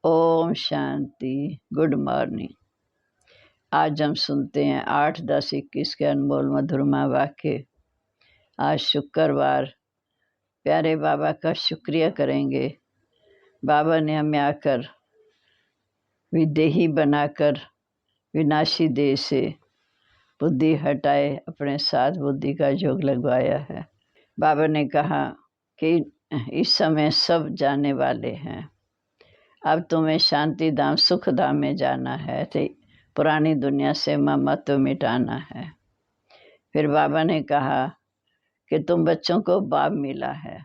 Om Shanti. Good morning. आज हम सुनते हैं 8, 10, 21 के अनमोल मधुरमा वाक्य। आज शुक्रवार प्यारे बाबा का शुक्रिया करेंगे। बाबा ने हमें आकर विदेही बनाकर विनाशी देह से बुद्धि हटाए अपने साथ बुद्धि का योग लगवाया है। बाबा ने कहा कि इस समय सब जाने वाले हैं, अब तुम्हें शांति धाम सुख धाम में जाना है, तो पुरानी दुनिया से ममत्व मिटाना है। फिर बाबा ने कहा कि तुम बच्चों को बाप मिला है,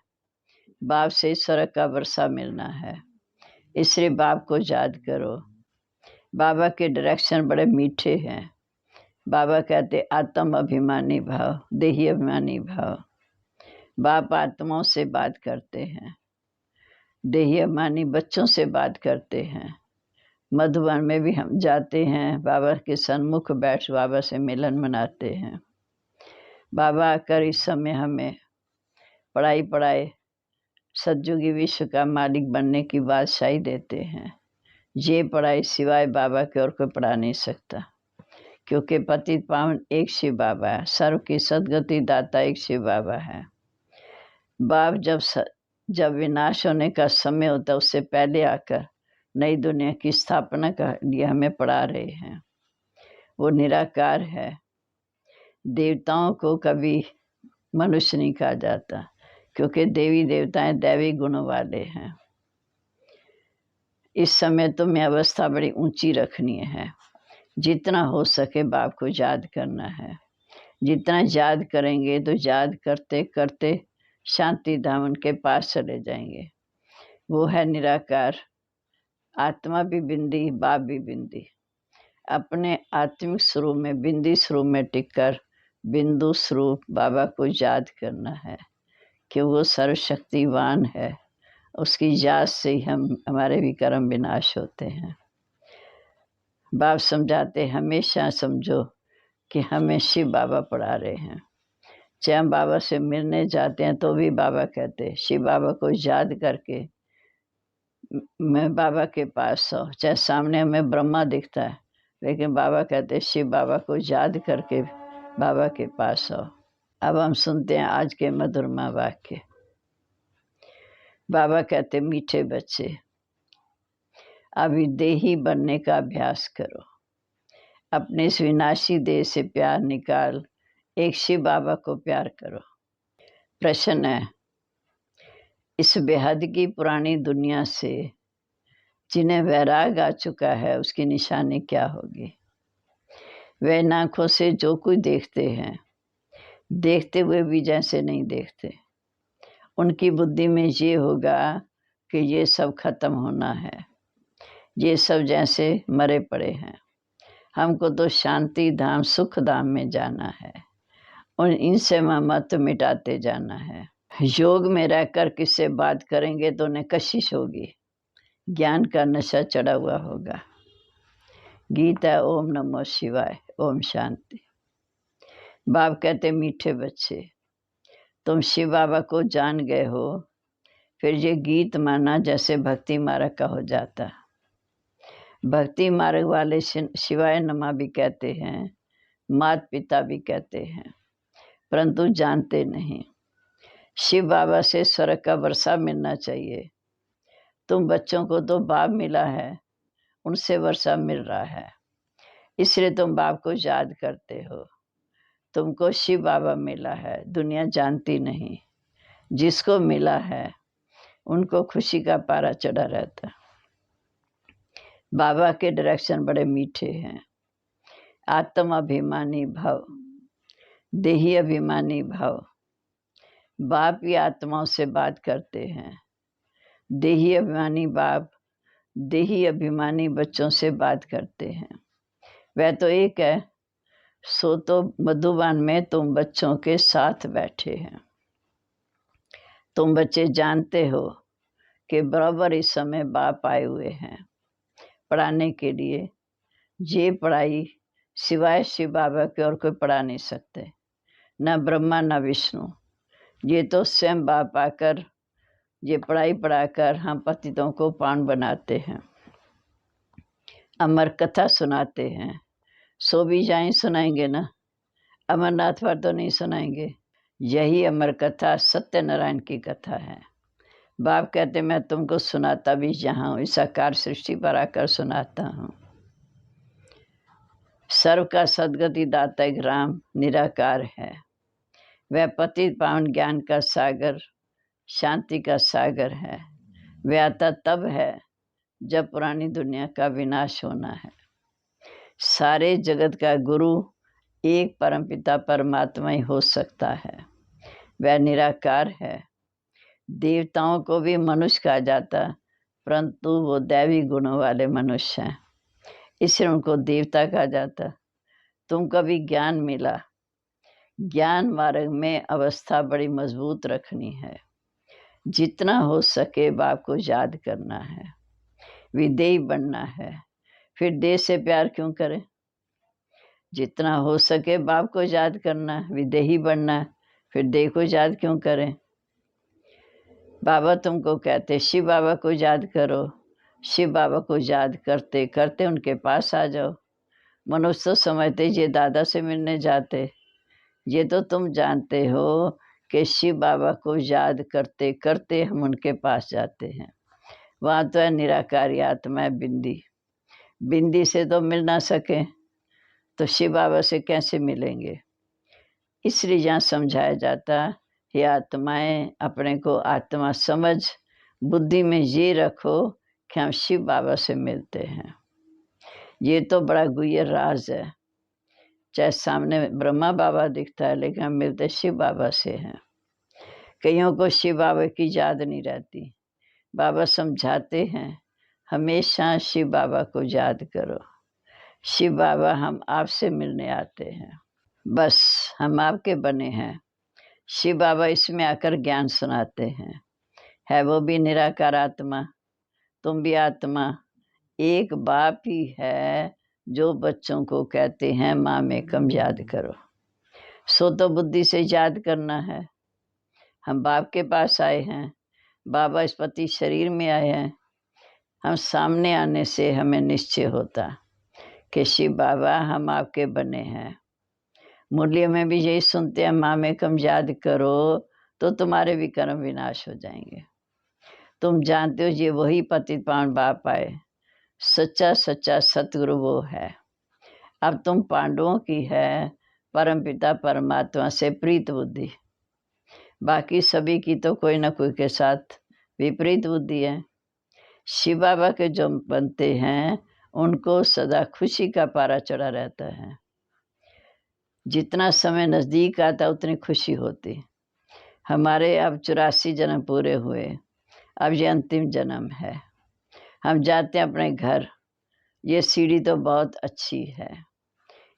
बाप से स्वर्ग का वर्षा मिलना है, इसलिए बाप को याद करो। बाबा के डायरेक्शन बड़े मीठे हैं। बाबा कहते आत्म अभिमानी भाव, देही अभिमानी भाव। बाप आत्माओं से बात करते हैं, देही अभिमानी बच्चों से बात करते हैं। मधुबन में भी हम जाते हैं, बाबा के सन्मुख बैठ बाबा से मिलन मनाते हैं। बाबा आकर इस समय हमें पढ़ाए सतयुगी विश्व का मालिक बनने की बादशाही देते हैं। ये पढ़ाई सिवाय बाबा के और कोई पढ़ा नहीं सकता, क्योंकि पतित पावन एक शिव बाबा है, सर्व की सदगति दाता एक शिव बाबा है। बाप जब विनाश होने का समय होता है, उससे पहले आकर नई दुनिया की स्थापना के लिए हमें पढ़ा रहे हैं। वो निराकार है। देवताओं को कभी मनुष्य नहीं कहा जाता, क्योंकि देवी देवताएं दैवी गुणों वाले हैं। इस समय तुम्हें अवस्था बड़ी ऊंची रखनी है। जितना हो सके बाप को याद करना है। जितना याद करेंगे तो याद करते करते शांति धाम उनके पास चले जाएंगे। वो है निराकार, आत्मा भी बिंदी, बाप भी बिंदी। अपने आत्मिक स्वरूप में, बिंदी स्वरूप में टिककर बिंदु स्वरूप बाबा को याद करना है कि वो सर्वशक्तिवान है। उसकी याद से ही हमारे भी कर्म विनाश होते हैं। बाप समझाते हमेशा समझो कि हमें शिव बाबा पढ़ा रहे हैं। चाहे हम बाबा से मिलने जाते हैं तो भी बाबा कहते शिव बाबा को याद करके मैं बाबा के पास आओ। चाहे सामने हमें ब्रह्मा दिखता है, लेकिन बाबा कहते शिव बाबा को याद करके बाबा के पास आओ। अब हम सुनते हैं आज के मधुरमा वाक्य। बाबा कहते मीठे बच्चे, अभी देही बनने का अभ्यास करो। अपने इस विनाशी देह से प्यार निकाल एक शिव बाबा को प्यार करो। प्रश्न है, इस बेहद की पुरानी दुनिया से जिन्हें वैराग आ चुका है, उसकी निशानी क्या होगी? वे आँखों से जो कुछ देखते हैं, देखते हुए भी जैसे नहीं देखते। उनकी बुद्धि में ये होगा कि ये सब खत्म होना है, ये सब जैसे मरे पड़े हैं। हमको तो शांति धाम सुख धाम में जाना है, और इनसे ममत्व मिटाते जाना है। योग में रहकर किससे बात करेंगे तो उन्हें कशिश होगी, ज्ञान का नशा चढ़ा हुआ होगा। गीता ओम नमो शिवाय। ओम शांति। बाप कहते मीठे बच्चे, तुम शिव बाबा को जान गए हो, फिर ये गीत माना जैसे भक्ति मार्ग का हो जाता। भक्ति मार्ग वाले शिवाय नमा भी कहते हैं, माता पिता भी कहते हैं, परंतु जानते नहीं। शिव बाबा से स्वर्ग का वर्षा मिलना चाहिए। तुम बच्चों को तो बाप मिला है, उनसे वर्षा मिल रहा है, इसलिए तुम बाप को याद करते हो। तुमको शिव बाबा मिला है, दुनिया जानती नहीं। जिसको मिला है उनको खुशी का पारा चढ़ा रहता। बाबा के डायरेक्शन बड़े मीठे हैं। आत्म अभिमानी भाव, देही अभिमानी भाव। बाप ही आत्माओं से बात करते हैं। देही अभिमानी बाप देही अभिमानी बच्चों से बात करते हैं। वह तो एक है, सो तो मधुबन में तुम बच्चों के साथ बैठे हैं। तुम बच्चे जानते हो कि बराबर इस समय बाप आए हुए हैं पढ़ाने के लिए। ये पढ़ाई सिवाय शिव बाबा के और कोई पढ़ा नहीं सकते, न ब्रह्मा न विष्णु। ये तो स्वयं बाप आकर ये पढ़ाई पढ़ाकर हम पतितों को पावन बनाते हैं। अमर कथा सुनाते हैं। सो भी जाएं सुनाएंगे ना, अमरनाथ पर तो नहीं सुनाएंगे। यही अमर कथा सत्यनारायण की कथा है। बाप कहते मैं तुमको सुनाता भी यहाँ हूँ, इस आकार सृष्टि पर आकर सुनाता हूँ। सर्व का सदगति दाता एक राम निराकार है। वह पतित पावन ज्ञान का सागर, शांति का सागर है। वह आता तब है जब पुरानी दुनिया का विनाश होना है। सारे जगत का गुरु एक परमपिता परमात्मा ही हो सकता है। वह निराकार है। देवताओं को भी मनुष्य कहा जाता, परंतु वो दैवी गुणों वाले मनुष्य हैं, इसलिए उनको देवता कहा जाता। तुमको भी ज्ञान मिला, ज्ञान मार्ग में अवस्था बड़ी मजबूत रखनी है। जितना हो सके बाप को याद करना है, विदेही बनना है। फिर देह से प्यार क्यों करें? जितना हो सके बाप को याद करना, विदेही बनना, फिर देह को याद क्यों करें? बाबा तुमको कहते शिव बाबा को याद करो। शिव बाबा को याद करते करते उनके पास आ जाओ। मनुष्य तो समझते ये दादा से मिलने जाते। ये तो तुम जानते हो कि शिव बाबा को याद करते करते हम उनके पास जाते हैं। वहाँ तो है निराकारी आत्मा है बिंदी। बिंदी से तो मिल ना सके तो शिव बाबा से कैसे मिलेंगे? इसलिए यहाँ समझाया जाता, ये आत्माएं अपने को आत्मा समझ बुद्धि में ये रखो कि हम शिव बाबा से मिलते हैं। ये तो बड़ा गुह्य राज है। चाहे सामने ब्रह्मा बाबा दिखता है, लेकिन हम मिलते शिव बाबा से हैं। कईयों को शिव बाबा की याद नहीं रहती। बाबा समझाते हैं हमेशा शिव बाबा को याद करो। शिव बाबा हम आपसे मिलने आते हैं, बस हम आपके बने हैं। शिव बाबा इसमें आकर ज्ञान सुनाते हैं। है वो भी निराकार आत्मा, तुम भी आत्मा। एक बाप ही है जो बच्चों को कहते हैं माँ में कम याद करो। सो तो बुद्धि से याद करना है। हम बाप के पास आए हैं, बाबा इस पति शरीर में आए हैं। हम सामने आने से हमें निश्चय होता कि शिव बाबा हम आपके बने हैं। मुरलियों में भी यही सुनते हैं, माँ में कम याद करो तो तुम्हारे भी कर्म विनाश हो जाएंगे। तुम जानते हो ये वही पतित पावन बाप आए, सच्चा सच्चा सतगुरु वो है। अब तुम पांडवों की है परमपिता परमात्मा से प्रीत बुद्धि। बाकी सभी की तो कोई ना कोई के साथ विपरीत बुद्धि है। शिव बाबा के जो बनते हैं उनको सदा खुशी का पारा चढ़ा रहता है। जितना समय नज़दीक आता उतनी खुशी होती। हमारे अब 84 जन्म पूरे हुए, अब ये अंतिम जन्म है। हम जाते हैं अपने घर। ये सीढ़ी तो बहुत अच्छी है,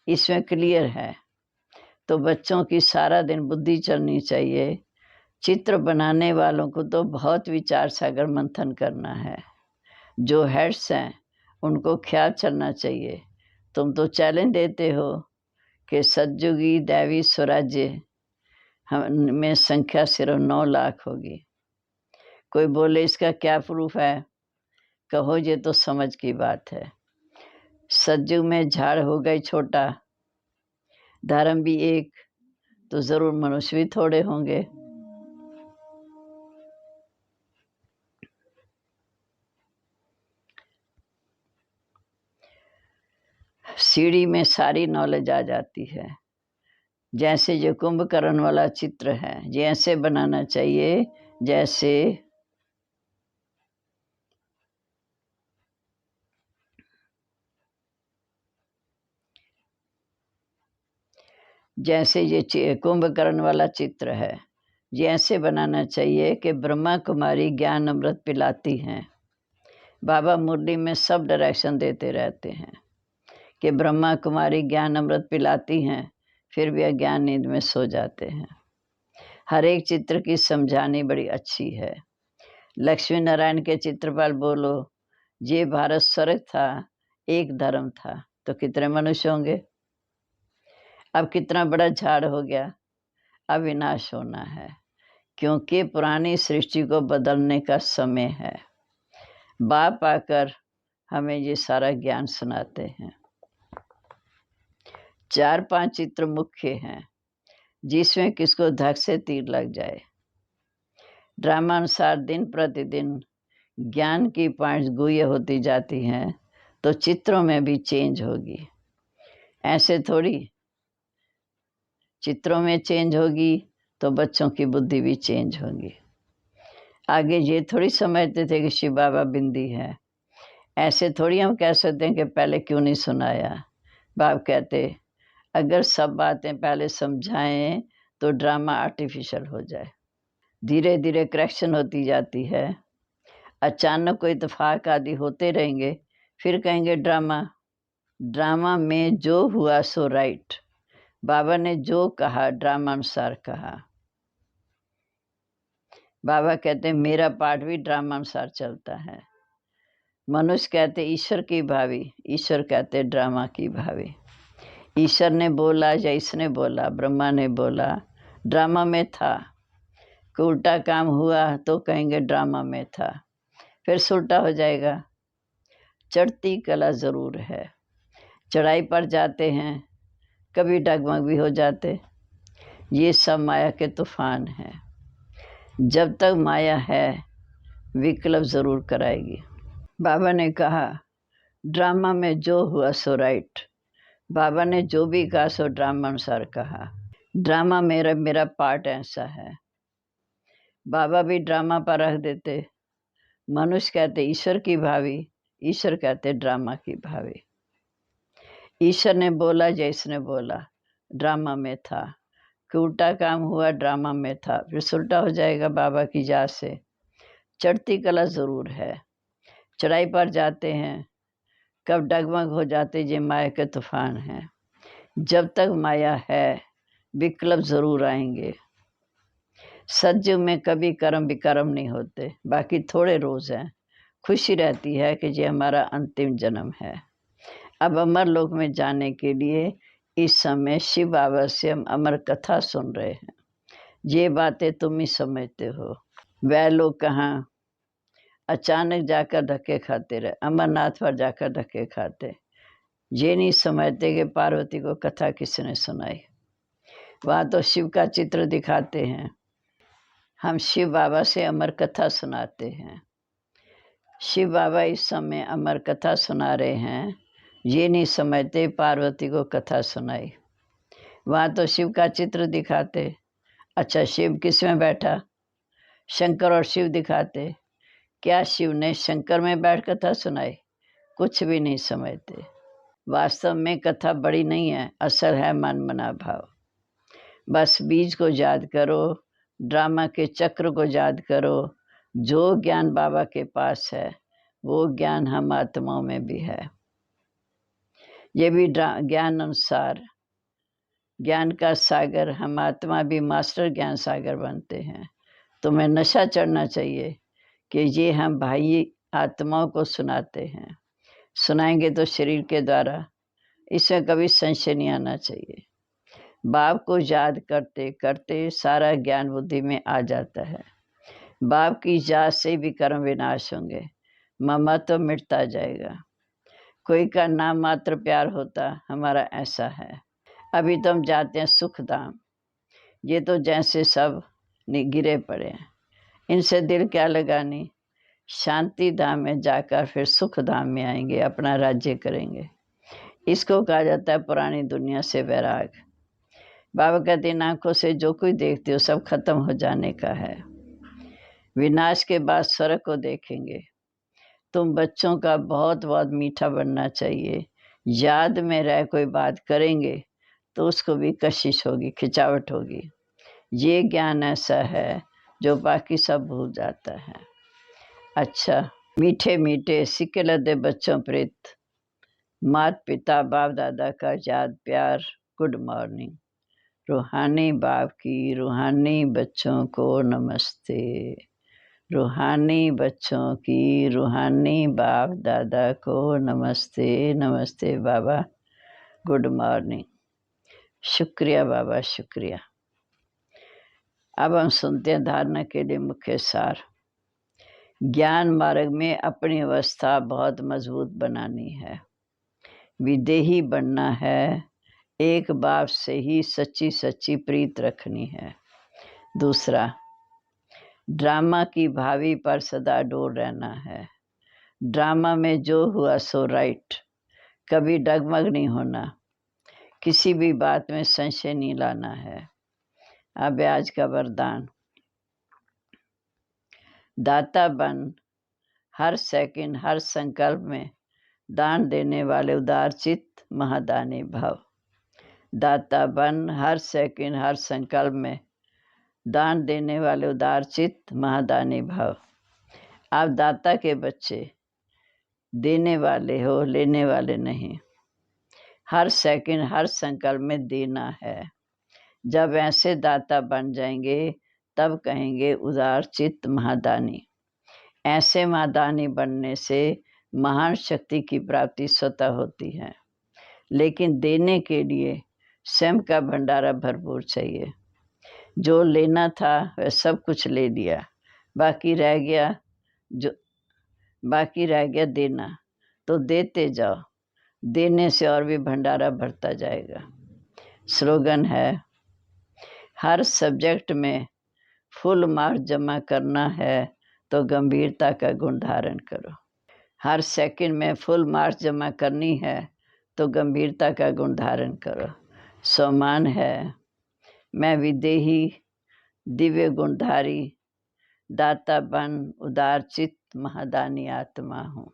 इसमें क्लियर है। तो बच्चों की सारा दिन बुद्धि चलनी चाहिए। चित्र बनाने वालों को तो बहुत विचार सागर मंथन करना है। जो हेड्स हैं उनको ख्याल चलना चाहिए। तुम तो चैलेंज देते हो कि सतयुगी दैवी स्वराज्य हम में संख्या सिर्फ 9 लाख होगी। कोई बोले इसका क्या प्रूफ है? कहो ये तो समझ की बात है। सतयुग में झाड़ हो गई छोटा, धर्म भी एक, तो जरूर मनुष्य भी थोड़े होंगे। सीढ़ी में सारी नॉलेज आ जाती है। जैसे जो कुंभकर्ण वाला चित्र है, जैसे बनाना चाहिए जैसे ये कुंभकर्ण वाला चित्र है, जैसे बनाना चाहिए कि ब्रह्मा कुमारी ज्ञान अमृत पिलाती हैं। बाबा मुरली में सब डायरेक्शन देते रहते हैं कि ब्रह्मा कुमारी ज्ञान अमृत पिलाती हैं, फिर भी अज्ञान नींद में सो जाते हैं। हर एक चित्र की समझानी बड़ी अच्छी है। लक्ष्मी नारायण के चित्र पर बोलो ये भारत स्वर्ग था, एक धर्म था, तो कितने मनुष्य होंगे? अब कितना बड़ा झाड़ हो गया, अब विनाश होना है, क्योंकि पुरानी सृष्टि को बदलने का समय है। बाप आकर हमें ये सारा ज्ञान सुनाते हैं। 4-5 चित्र मुख्य हैं जिसमें किसको धक से तीर लग जाए। ड्रामानुसार दिन प्रतिदिन ज्ञान की पॉइंट्स गुह्य होती जाती हैं तो चित्रों में भी चेंज होगी। ऐसे थोड़ी चित्रों में चेंज होगी तो बच्चों की बुद्धि भी चेंज होगी। आगे ये थोड़ी समझते थे कि शिव बाबा बिंदी है। ऐसे थोड़ी हम कह सकते हैं कि पहले क्यों नहीं सुनाया। बाप कहते अगर सब बातें पहले समझाएं तो ड्रामा आर्टिफिशियल हो जाए। धीरे धीरे करेक्शन होती जाती है। अचानक कोई इत्तेफाक आदि होते रहेंगे, फिर कहेंगे ड्रामा में जो हुआ सो राइट। बाबा ने जो कहा ड्रामा अनुसार कहा। बाबा कहते मेरा पाठ भी ड्रामा अनुसार चलता है। मनुष्य कहते ईश्वर की भावी, ईश्वर कहते ड्रामा की भावी। ईश्वर ने बोला या इसने बोला, ब्रह्मा ने बोला, ड्रामा में था। कोई उल्टा काम हुआ तो कहेंगे ड्रामा में था, फिर उल्टा हो जाएगा। चढ़ती कला ज़रूर है। चढ़ाई पर जाते हैं, कभी डगमग भी हो जाते। ये सब माया के तूफान हैं। जब तक माया है विकल्प ज़रूर कराएगी। बाबा ने कहा ड्रामा में जो हुआ सो राइट। बाबा ने जो भी कहा सो ड्रामा अनुसार कहा। ड्रामा मेरा पार्ट ऐसा है। बाबा भी ड्रामा पर रख देते। मनुष्य कहते ईश्वर की भावी, ईश्वर कहते ड्रामा की भावी। ईश्वर ने बोला जैसने बोला, ड्रामा में था। कि उल्टा काम हुआ ड्रामा में था, फिर उल्टा हो जाएगा बाबा की जात से। चढ़ती कला ज़रूर है। चढ़ाई पर जाते हैं, कब डगमग हो जाते ये माया के तूफान हैं। जब तक माया है विकल्प ज़रूर आएंगे। सत्युग में कभी कर्म विकर्म नहीं होते, बाकी थोड़े रोज़ हैं। खुशी रहती है कि ये हमारा अंतिम जन्म है। अब अमर लोक में जाने के लिए इस समय शिव बाबा से हम अमर कथा सुन रहे हैं। ये बातें तुम ही समझते हो। वह लोग कहाँ अचानक जाकर धक्के खाते रहे, अमरनाथ पर जाकर धक्के खाते। ये नहीं समझते कि पार्वती को कथा किसने सुनाई। वहाँ तो शिव का चित्र दिखाते हैं। हम शिव बाबा से अमर कथा सुनाते हैं। शिव बाबा इस समय अमर कथा सुना रहे हैं। ये नहीं समझते पार्वती को कथा सुनाई। वहाँ तो शिव का चित्र दिखाते। अच्छा शिव किस में बैठा? शंकर और शिव दिखाते। क्या शिव ने शंकर में बैठ कथा सुनाई? कुछ भी नहीं समझते। वास्तव में कथा बड़ी नहीं है, असल है मन मना भाव। बस बीज को याद करो, ड्रामा के चक्र को याद करो। जो ज्ञान बाबा के पास है वो ज्ञान हम आत्माओं में भी है। ये भी ज्ञान अनुसार ज्ञान का सागर, हम आत्मा भी मास्टर ज्ञान सागर बनते हैं। तुम्हें नशा चढ़ना चाहिए कि ये हम भाई आत्माओं को सुनाते हैं। सुनाएंगे तो शरीर के द्वारा, इसमें कभी संशय नहीं आना चाहिए। बाप को याद करते करते सारा ज्ञान बुद्धि में आ जाता है। बाप की याद से भी कर्म विनाश होंगे, ममत्व तो मिटता जाएगा। कोई का नाम मात्र प्यार होता, हमारा ऐसा है। अभी तो हम जाते हैं सुख धाम। ये तो जैसे सब गिरे पड़े हैं, इनसे दिल क्या लगानी। शांति धाम में जाकर फिर सुख धाम में आएंगे, अपना राज्य करेंगे। इसको कहा जाता है पुरानी दुनिया से वैराग। बाबा कहते इन आंखों से जो कुछ देखते हो सब खत्म हो जाने का है। विनाश के बाद स्वर्ग को देखेंगे। तुम बच्चों का बहुत बहुत मीठा बनना चाहिए। याद में रह कोई बात करेंगे तो उसको भी कशिश होगी, खिंचावट होगी। ये ज्ञान ऐसा है जो बाकी सब भूल जाता है। अच्छा मीठे मीठे सिक्के लदे बच्चों प्रीत, माता पिता बाप दादा का याद प्यार, गुड मॉर्निंग। रूहानी बाप की रूहानी बच्चों को नमस्ते। रूहानी बच्चों की रूहानी बाप दादा को नमस्ते। नमस्ते बाबा, गुड मॉर्निंग। शुक्रिया बाबा, शुक्रिया। अब हम सुनते हैं धारणा के लिए मुख्य सार। ज्ञान मार्ग में अपनी अवस्था बहुत मजबूत बनानी है। विदेही बनना है। एक बाप से ही सच्ची सच्ची प्रीत रखनी है। दूसरा, ड्रामा की भावी पर सदा डोर रहना है। ड्रामा में जो हुआ सो राइट, कभी डगमग नहीं होना, किसी भी बात में संशय नहीं लाना है। अब आज का वरदान, दाता बन, हर सेकंड हर संकल्प में दान देने वाले उदार चित्त महादानी भव। दाता बन, हर सेकंड हर संकल्प में दान देने वाले उदार चित्त महादानी भव। आप दाता के बच्चे, देने वाले हो, लेने वाले नहीं। हर सेकंड हर संकल्प में देना है। जब ऐसे दाता बन जाएंगे तब कहेंगे उदार चित्त महादानी। ऐसे महादानी बनने से महान शक्ति की प्राप्ति स्वतः होती है, लेकिन देने के लिए स्वयं का भंडारा भरपूर चाहिए। जो लेना था वह सब कुछ ले लिया, बाकी रह गया देना। तो देते जाओ, देने से और भी भंडारा भरता जाएगा। स्लोगन है, हर सब्जेक्ट में फुल मार्क जमा करना है तो गंभीरता का गुण धारण करो। हर सेकंड में फुल मार्क जमा करनी है तो गंभीरता का गुण धारण करो। सम्मान है, मैं विदेही दिव्य गुणधारी दाता बन उदार चित्त महादानी आत्मा हूँ।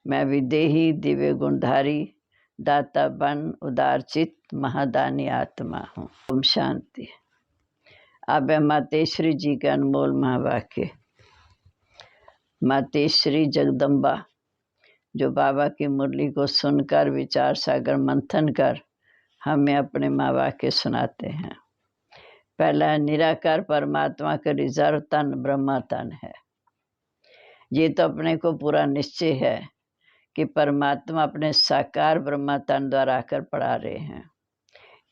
मैं विदेही दिव्य गुणधारी दाता बन उदार चित्त महादानी आत्मा हूँ। ओम शांति। अब है मातेश्वरी जी का अनमोल महावाक्य। मातेश्वरी जगदम्बा जो बाबा की मुरली को सुनकर विचार सागर मंथन कर हमें अपने महावाक्य सुनाते हैं। पहला, निराकार परमात्मा का रिजर्व तन ब्रह्मा तन है। ये तो अपने को पूरा निश्चय है कि परमात्मा अपने साकार ब्रह्मा तन द्वारा आकर पढ़ा रहे हैं।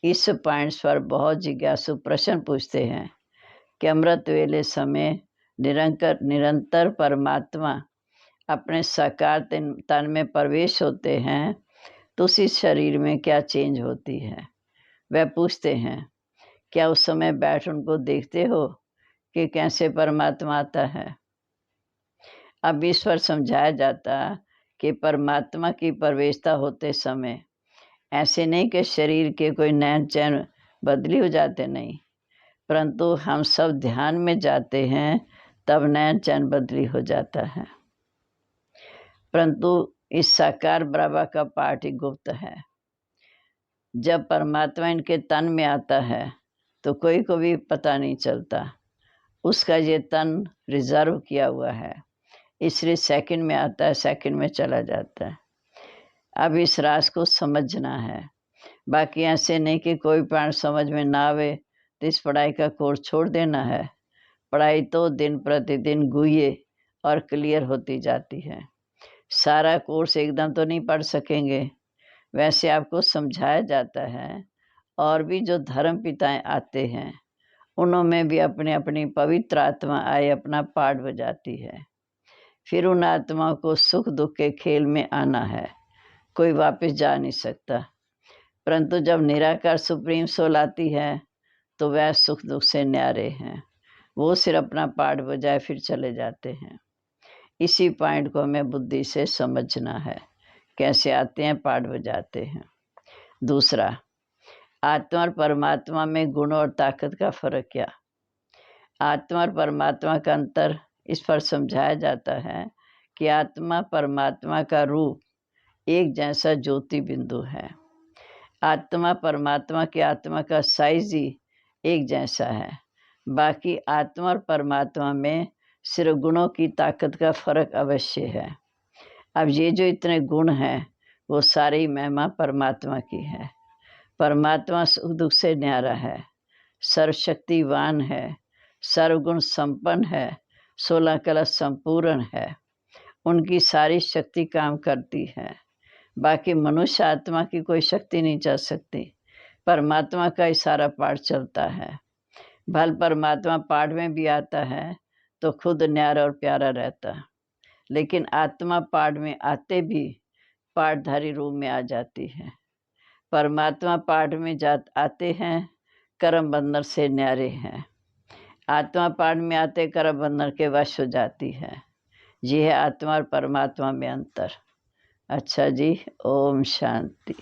इस पॉइंट्स पर बहुत जिज्ञासु प्रश्न पूछते हैं कि अमृत वेले समय निरंतर परमात्मा अपने साकार तन में प्रवेश होते हैं तो उसी शरीर में क्या चेंज होती है। वह पूछते हैं, क्या उस समय बैठ उनको देखते हो कि कैसे परमात्मा आता है। अब इस पर समझाया जाता कि परमात्मा की प्रवेशता होते समय ऐसे नहीं कि शरीर के कोई नैन चैन बदली हो जाते, नहीं, परंतु हम सब ध्यान में जाते हैं तब नैन चैन बदली हो जाता है। परंतु इस साकार बाबा का पाठ ही गुप्त है। जब परमात्मा इनके तन में आता है तो कोई को भी पता नहीं चलता। उसका ये तन रिजर्व किया हुआ है, इसलिए सेकंड में आता है, सेकंड में चला जाता है। अब इस राज को समझना है। बाकी ऐसे नहीं कि कोई पॉइंट समझ में ना आवे तो इस पढ़ाई का कोर्स छोड़ देना है। पढ़ाई तो दिन प्रतिदिन गुए और क्लियर होती जाती है। सारा कोर्स एकदम तो नहीं पढ़ सकेंगे, वैसे आपको समझाया जाता है। और भी जो धर्म पिताएं आते हैं उनमें भी अपनी अपनी पवित्र आत्मा आए अपना पाठ बजाती है। फिर उन आत्माओं को सुख दुख के खेल में आना है, कोई वापस जा नहीं सकता। परंतु जब निराकार सुप्रीम सोल आती है तो वह सुख दुख से न्यारे हैं। वो सिर्फ अपना पाठ बजाए फिर चले जाते हैं। इसी पॉइंट को हमें बुद्धि से समझना है, कैसे आते हैं पाठ बजाते हैं। दूसरा, आत्मा और परमात्मा में गुण और ताकत का फर्क क्या। आत्मा और परमात्मा का अंतर इस पर समझाया जाता है कि आत्मा परमात्मा का रूप एक जैसा ज्योति बिंदु है। आत्मा परमात्मा की आत्मा का साइज ही एक जैसा है। बाकी आत्मा और परमात्मा में सिर्फ गुणों की ताकत का फर्क अवश्य है। अब ये जो इतने गुण हैं वो सारी महिमा परमात्मा की है। परमात्मा सुख दुख से न्यारा है, सर्वशक्तिवान है, सर्वगुण संपन्न है, 16 कला संपूर्ण है। उनकी सारी शक्ति काम करती है। बाकी मनुष्य आत्मा की कोई शक्ति नहीं चल सकती। परमात्मा का ही सारा पाठ चलता है। भल परमात्मा पाठ में भी आता है तो खुद न्यारा और प्यारा रहता, लेकिन आत्मा पाठ में आते भी पाठधारी रूप में आ जाती है। परमात्मा पाठ में आते हैं, कर्म बंधन से न्यारे हैं। आत्मा पाठ में आते कर्म बंधन के वश हो जाती है। ये है आत्मा और परमात्मा में अंतर। अच्छा जी, ओम शांति।